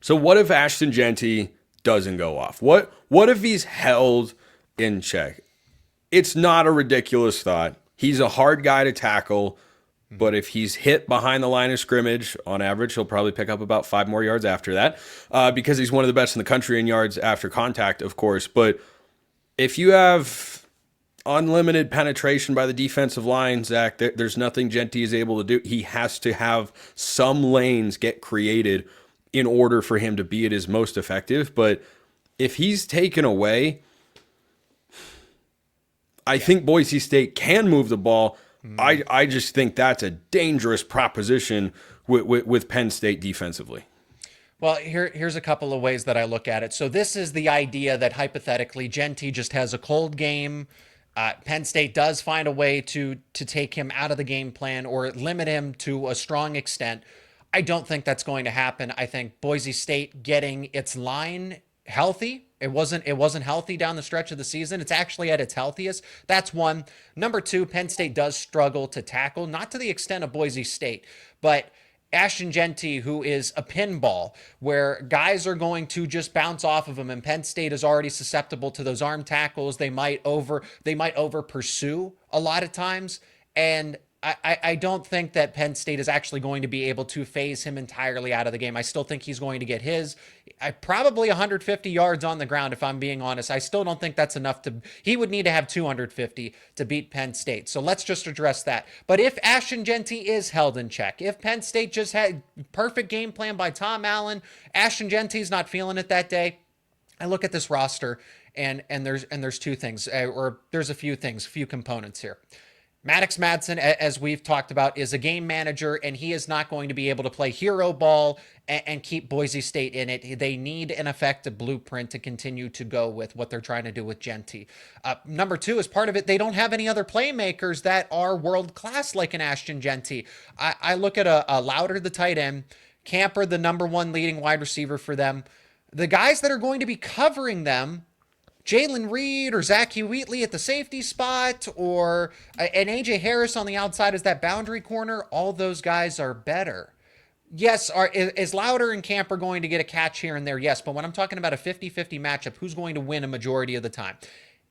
So what if Ashton Jeanty doesn't go off? What if he's held in check? It's not a ridiculous thought. He's a hard guy to tackle, but if he's hit behind the line of scrimmage, on average, he'll probably pick up about 5 more yards after that, because he's one of the best in the country in yards after contact, of course. But if you have unlimited penetration by the defensive line, Zach, there's nothing Jeanty is able to do. He has to have some lanes get created in order for him to be at his most effective. But if he's taken away, I think Boise State can move the ball. I just think that's a dangerous proposition with Penn State defensively. Well, here's a couple of ways that I look at it. So this is the idea that hypothetically Jeanty just has a cold game. Penn State does find a way to take him out of the game plan or limit him to a strong extent. I don't think that's going to happen. I think Boise State getting its line healthy. It wasn't healthy down the stretch of the season. It's actually at its healthiest. That's one. Number two, Penn State does struggle to tackle, not to the extent of Boise State, but Ashton Jeanty, who is a pinball, where guys are going to just bounce off of him, and Penn State is already susceptible to those arm tackles. They might over pursue a lot of times, and I don't think that Penn State is actually going to be able to phase him entirely out of the game. I still think he's going to get probably 150 yards on the ground, if I'm being honest. I still don't think that's enough he would need to have 250 to beat Penn State. So let's just address that. But if Ashton Jeanty is held in check, if Penn State just had perfect game plan by Tom Allen, Ashton Jeanty's not feeling it that day, I look at this roster and there's two things, or there's a few components here. Maddox Madsen, as we've talked about, is a game manager, and he is not going to be able to play hero ball and keep Boise State in it. They need an effective blueprint to continue to go with what they're trying to do with Jeanty. Number two, as part of it, they don't have any other playmakers that are world-class like an Ashton Jeanty. I look at a Louder, the tight end, Camper, the number one leading wide receiver for them. The guys that are going to be covering them, Jalen Reed or Zach Wheatley at the safety spot, or an A.J. Harris on the outside as that boundary corner, all those guys are better. Yes, is Louder and Camper going to get a catch here and there? Yes, but when I'm talking about a 50-50 matchup, who's going to win a majority of the time?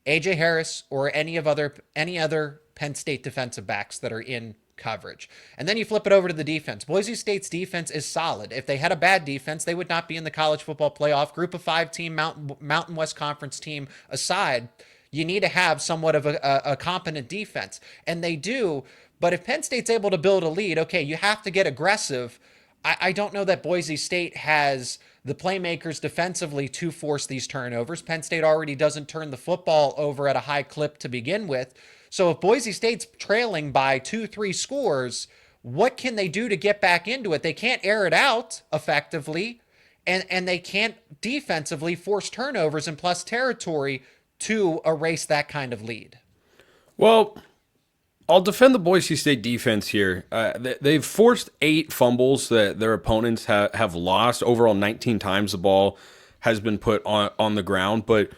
A.J. Harris or any other Penn State defensive backs that are in coverage. And then you flip it over to the defense. Boise State's defense is solid. If they had a bad defense, they would not be in the college football playoff. Group of 5 team Mountain West Conference team aside, you need to have somewhat of a competent defense. And they do, but if Penn State's able to build a lead, okay, you have to get aggressive. I don't know that Boise State has the playmakers defensively to force these turnovers. Penn State already doesn't turn the football over at a high clip to begin with. So if Boise State's trailing by 2-3 scores, what can they do to get back into it? They can't air it out effectively, and they can't defensively force turnovers in plus territory to erase that kind of lead. Well, I'll defend the Boise State defense here. They've forced 8 fumbles that their opponents have lost. Overall, 19 times the ball has been put on the ground, but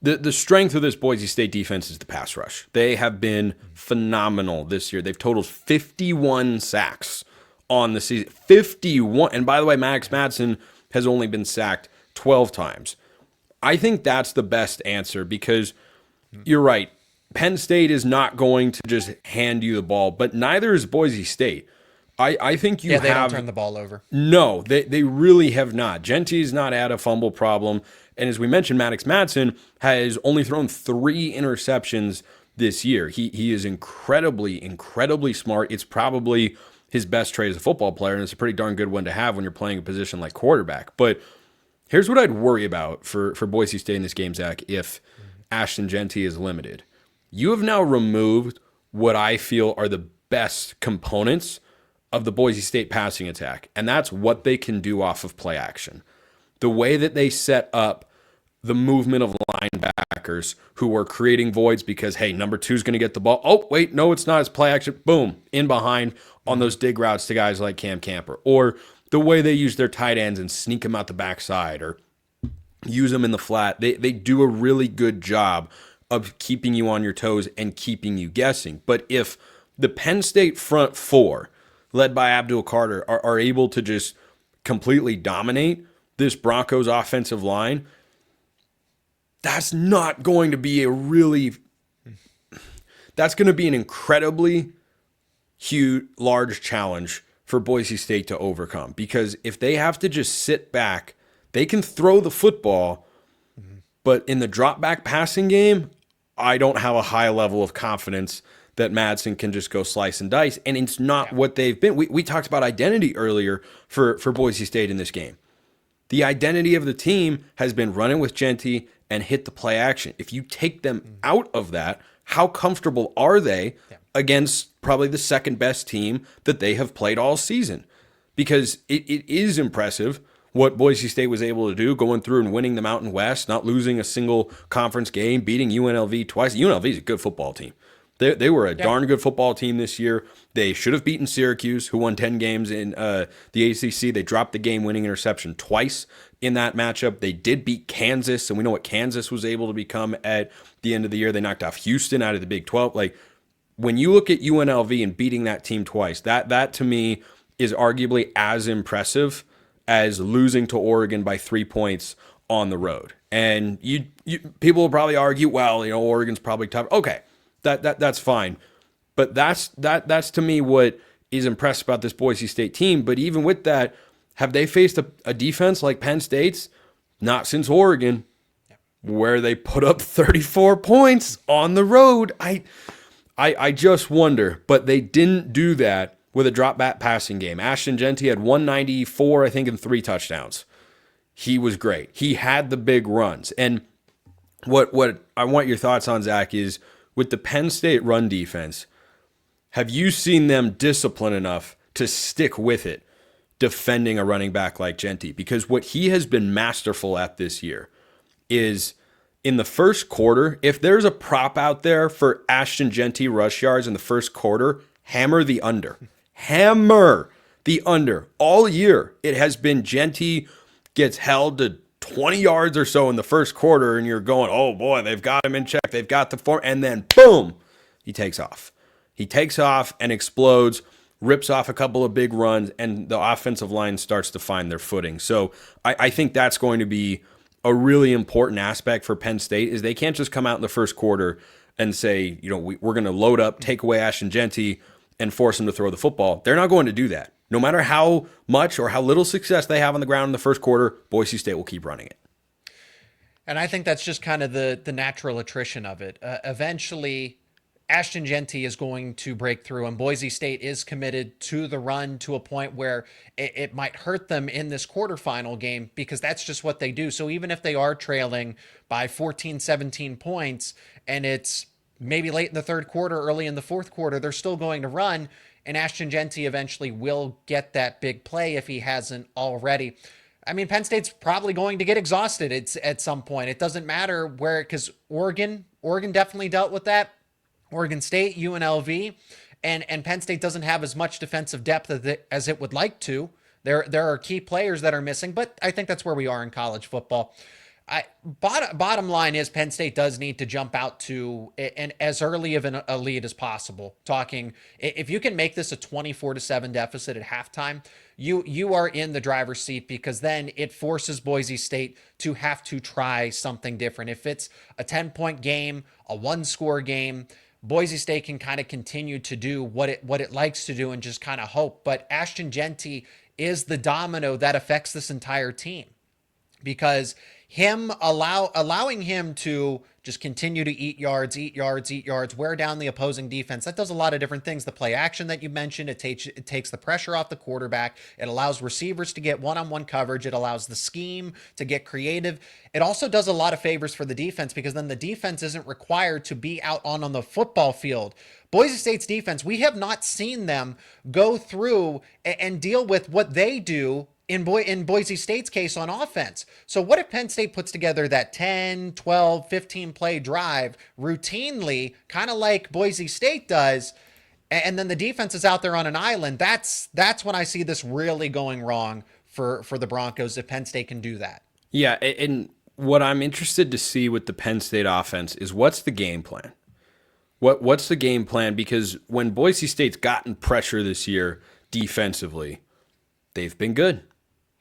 the strength of this Boise State defense is the pass rush. They have been phenomenal this year. They've totaled 51 sacks on the season. 51. And by the way, Maddox Madsen has only been sacked 12 times. I think that's the best answer because you're right. Penn State is not going to just hand you the ball, but neither is Boise State. I think they don't turn the ball over. No, they really have not. Jeanty's not had a fumble problem. And as we mentioned, Maddox Madsen has only thrown 3 interceptions this year. He is incredibly, incredibly smart. It's probably his best trait as a football player, and it's a pretty darn good one to have when you're playing a position like quarterback. But here's what I'd worry about for Boise State in this game, Zach, if Ashton Jeanty is limited. You have now removed what I feel are the best components of the Boise State passing attack, and that's what they can do off of play action. The way that they set up the movement of linebackers who are creating voids because, hey, number 2 is going to get the ball. Oh, wait, no, it's not. It's play action. Boom, in behind on those dig routes to guys like Cam Camper. Or the way they use their tight ends and sneak them out the backside or use them in the flat. They do a really good job of keeping you on your toes and keeping you guessing. But if the Penn State front 4, led by Abdul Carter, are able to just completely dominate, this Broncos offensive line, that's not going to be that's going to be an incredibly huge, large challenge for Boise State to overcome. Because if they have to just sit back, they can throw the football, but in the drop back passing game, I don't have a high level of confidence that Madsen can just go slice and dice. And it's not what they've been. We talked about identity earlier for Boise State in this game. The identity of the team has been running with Jeanty and hit the play action. If you take them out of that, how comfortable are they against probably the second best team that they have played all season? Because it is impressive what Boise State was able to do, going through and winning the Mountain West, not losing a single conference game, beating UNLV twice. UNLV is a good football team. They were a darn good football team this year. They should have beaten Syracuse, who won 10 games in the ACC. They dropped the game-winning interception twice in that matchup. They did beat Kansas, and we know what Kansas was able to become at the end of the year. They knocked off Houston out of the Big 12. Like, when you look at UNLV and beating that team twice, that to me is arguably as impressive as losing to Oregon by 3 points on the road. And you people will probably argue, well, Oregon's probably tough. Okay, that's fine. But that's to me what is impressive about this Boise State team. But even with that, have they faced a defense like Penn State's? Not since Oregon, where they put up 34 points on the road. I just wonder, but they didn't do that with a drop back passing game. Ashton Jeanty had 194, I think, and 3 touchdowns. He was great. He had the big runs. And what I want your thoughts on, Zach, is with the Penn State run defense, have you seen them disciplined enough to stick with it defending a running back like Jeanty? Because what he has been masterful at this year is in the first quarter, if there's a prop out there for Ashton Jeanty rush yards in the first quarter, hammer the under. Hammer the under. All year, it has been Jeanty gets held to 20 yards or so in the first quarter, and you're going, oh boy, they've got him in check. They've got the form. And then, boom, he takes off. He takes off and explodes, rips off a couple of big runs, and the offensive line starts to find their footing. So I think that's going to be a really important aspect for Penn State, is they can't just come out in the first quarter and say, we're going to load up, take away Ashton Jeanty, and force him to throw the football. They're not going to do that. No matter how much or how little success they have on the ground in the first quarter, Boise State will keep running it. And I think that's just kind of the natural attrition of it. Eventually, Ashton Jeanty is going to break through, and Boise State is committed to the run to a point where it might hurt them in this quarterfinal game, because that's just what they do. So even if they are trailing by 14, 17 points, and it's maybe late in the third quarter, early in the fourth quarter, they're still going to run, and Ashton Jeanty eventually will get that big play if he hasn't already. I mean, Penn State's probably going to get exhausted at some point. It doesn't matter where, because Oregon definitely dealt with that. Oregon State, UNLV, and Penn State doesn't have as much defensive depth as it would like to. There are key players that are missing, but I think that's where we are in college football. Bottom line is Penn State does need to jump out to an as early of a lead as possible. Talking, if you can make this a 24-7 deficit at halftime, you are in the driver's seat, because then it forces Boise State to have to try something different. If it's a 10-point game, a 1-score game, Boise State can kind of continue to do what it likes to do and just kind of hope. But Ashton Jeanty is the domino that affects this entire team, because allowing him to just continue to eat yards, wear down the opposing defense, that does a lot of different things. The play action that you mentioned, it takes the pressure off the quarterback. It allows receivers to get one-on-one coverage. It allows the scheme to get creative. It also does a lot of favors for the defense, because then the defense isn't required to be out on the football field. Boise State's defense, we have not seen them go through and deal with what they do in Boise State's case on offense. So what if Penn State puts together that 10, 12, 15 play drive routinely, kind of like Boise State does, and then the defense is out there on an island? That's when I see this really going wrong for the Broncos, if Penn State can do that. Yeah, and what I'm interested to see with the Penn State offense is what's the game plan? What's the game plan? Because when Boise State's gotten pressure this year defensively, they've been good.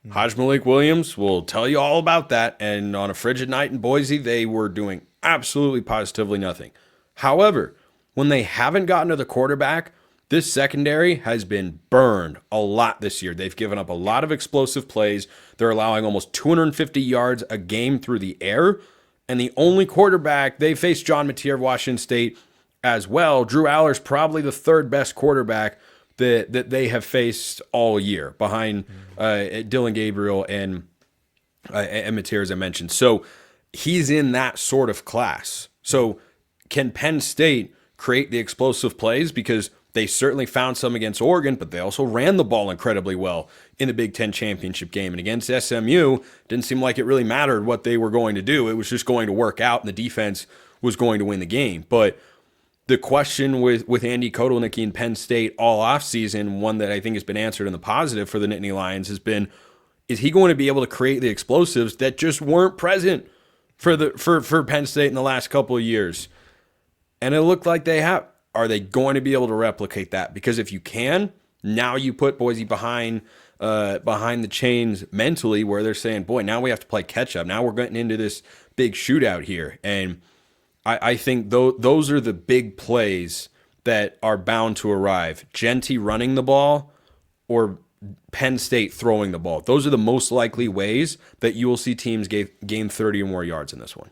Hajj Malik Williams will tell you all about that. And on a frigid night in Boise, they were doing absolutely positively nothing. However, when they haven't gotten to the quarterback, this secondary has been burned a lot this year. They've given up a lot of explosive plays. They're allowing almost 250 yards a game through the air. And the only quarterback, they faced John Mateer of Washington State as well. Drew Allar's probably the third best quarterback that they have faced all year, behind Dylan Gabriel and Mateer, as I mentioned. So he's in that sort of class. So can Penn State create the explosive plays? Because they certainly found some against Oregon, but they also ran the ball incredibly well in the Big Ten championship game. And against SMU, didn't seem like it really mattered what they were going to do. It was just going to work out, and the defense was going to win the game. But the question with Andy Kotelnicki and Penn State all offseason, one that I think has been answered in the positive for the Nittany Lions, has been, is he going to be able to create the explosives that just weren't present for Penn State in the last couple of years? And it looked like they have. Are they going to be able to replicate that? Because if you can, now you put Boise behind the chains mentally, where they're saying, boy, now we have to play catch up. Now we're getting into this big shootout here. And I think those are the big plays that are bound to arrive. Jeanty running the ball or Penn State throwing the ball. Those are the most likely ways that you will see teams gain 30 or more yards in this one.